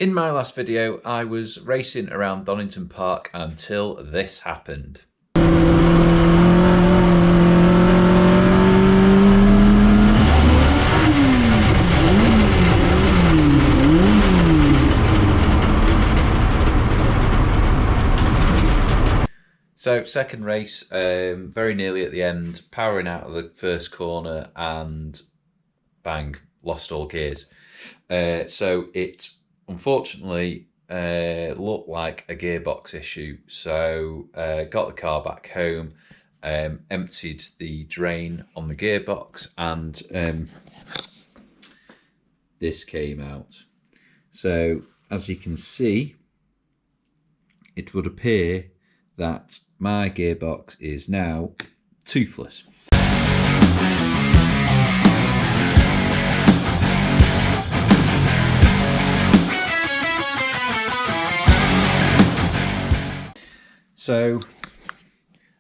In my last video, I was racing around Donington Park until this happened. So second race, very nearly at the end, powering out of the first corner and bang, lost all gears. So it unfortunately looked like a gearbox issue. So got the car back home, emptied the drain on the gearbox, and this came out. So as you can see, it would appear that my gearbox is now toothless. So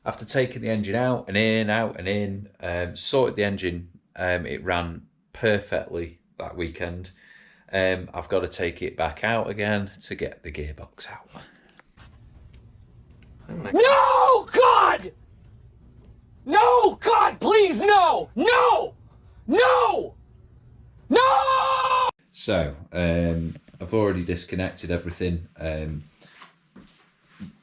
after taking the engine out and in, sorted the engine, it ran perfectly that weekend. I've got to take it back out again to get the gearbox out. No, God! No, God, please, no! No! No! No! So, I've already disconnected everything,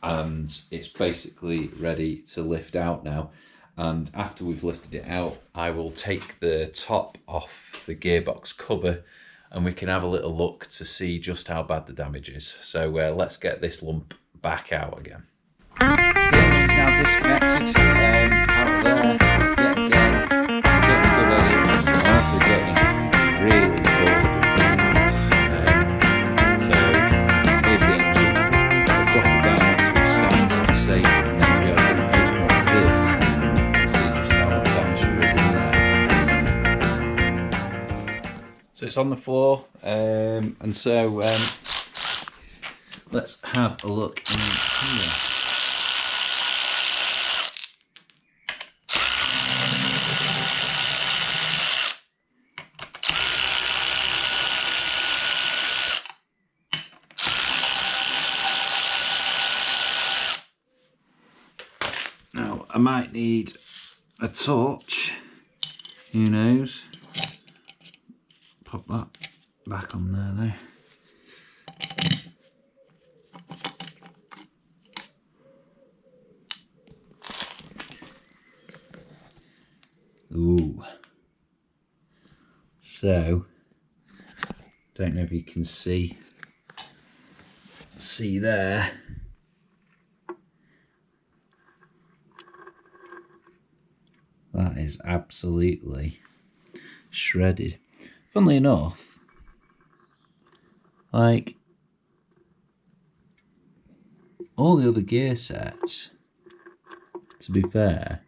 and it's basically ready to lift out now. And after we've lifted it out, I will take the top off the gearbox cover and we can have a little look to see just how bad the damage is. So let's get this lump back out again. So the engine's now disconnected out of there, yet again, getting good at it, I'm also getting really bored of things. So here's the engine, I'll drop it down onto its stance and safe, and then we'll be able to open up this and see just how much damage there is in there. So it's on the floor, and so let's have a look in here. Now, I might need a torch, who knows. Pop that back on there though. Ooh. So, don't know if you can see there. That is absolutely shredded. Funnily enough, like all the other gear sets, to be fair,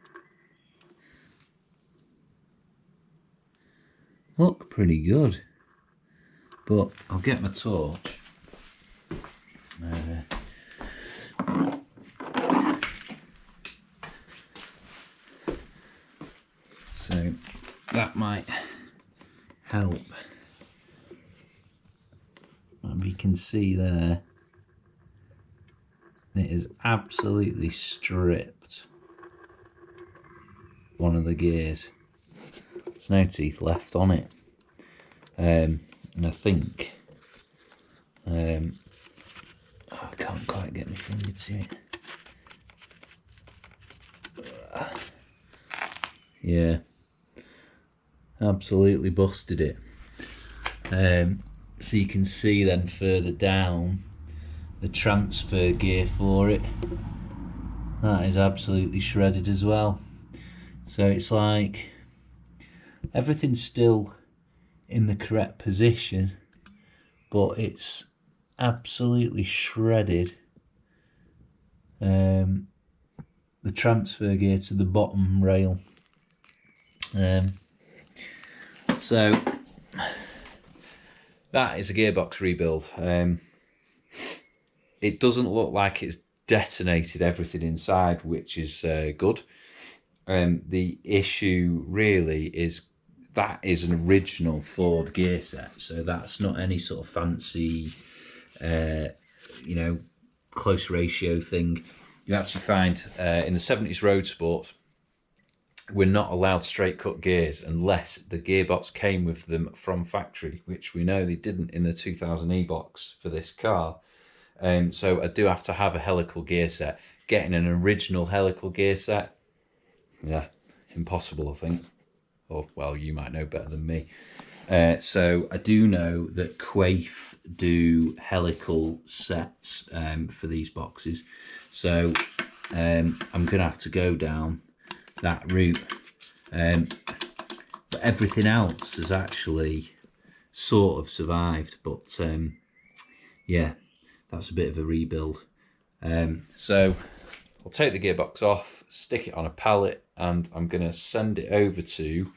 look pretty good. But I'll get my torch. So that might help. And we can see there, it is absolutely stripped one of the gears. There's no teeth left on it. And I think, I can't quite get my finger to it. Yeah. Absolutely busted it. So you can see then further down the transfer gear for it. That is absolutely shredded as well. So it's like everything's still in the correct position, but it's absolutely shredded. The transfer gear to the bottom rail. So that is a gearbox rebuild. It doesn't look like it's detonated everything inside, which is good. The issue really is that is an original Ford gear set, so that's not any sort of fancy you know, close ratio thing. You actually find in the 70s road sports, we're not allowed straight cut gears unless the gearbox came with them from factory, which we know they didn't in the 2000E box for this car. So I do have to have a helical gear set. Getting an original helical gear set, yeah, impossible, I think. Or, well, you might know better than me. So I do know that Quaife do helical sets for these boxes. So I'm going to have to go down that route. But everything else has actually sort of survived. But yeah, that's a bit of a rebuild. So I'll take the gearbox off, stick it on a pallet, and I'm going to send it over to...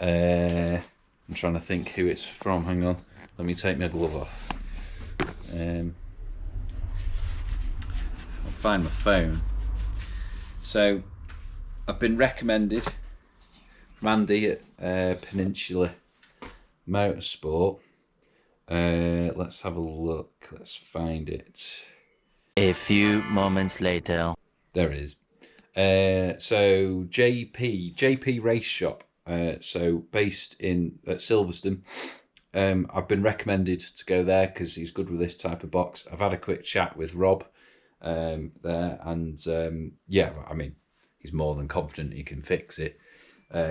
I'm trying to think who it's from. Hang on, let me take my glove off. I'll find my phone. So I've been recommended from Andy at Peninsula Motorsport. Let's have a look. Let's find it. A few moments later. There it is. So JP Race Shop. So based in at Silverstone. I've been recommended to go there because he's good with this type of box. I've had a quick chat with Rob there, and yeah, I mean, he's more than confident he can fix it.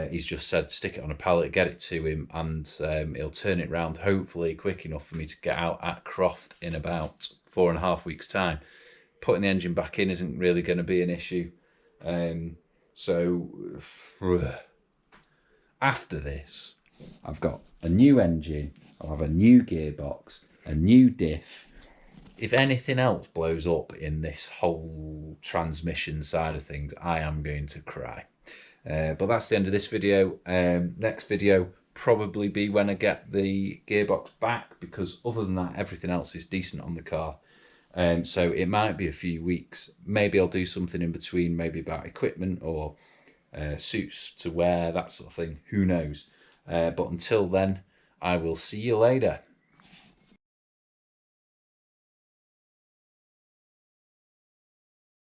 He's just said stick it on a pallet, get it to him, and he'll turn it round hopefully quick enough for me to get out at Croft in about 4.5 weeks' time. Putting the engine back in isn't really going to be an issue. So after this, I've got a new engine, I'll have a new gearbox, a new diff. If anything else blows up in this whole transmission side of things, I am going to cry. But that's the end of this video. Next video probably be when I get the gearbox back, because other than that, everything else is decent on the car. So it might be a few weeks. Maybe I'll do something in between, maybe about equipment or suits to wear, that sort of thing. Who knows? But until then, I will see you later.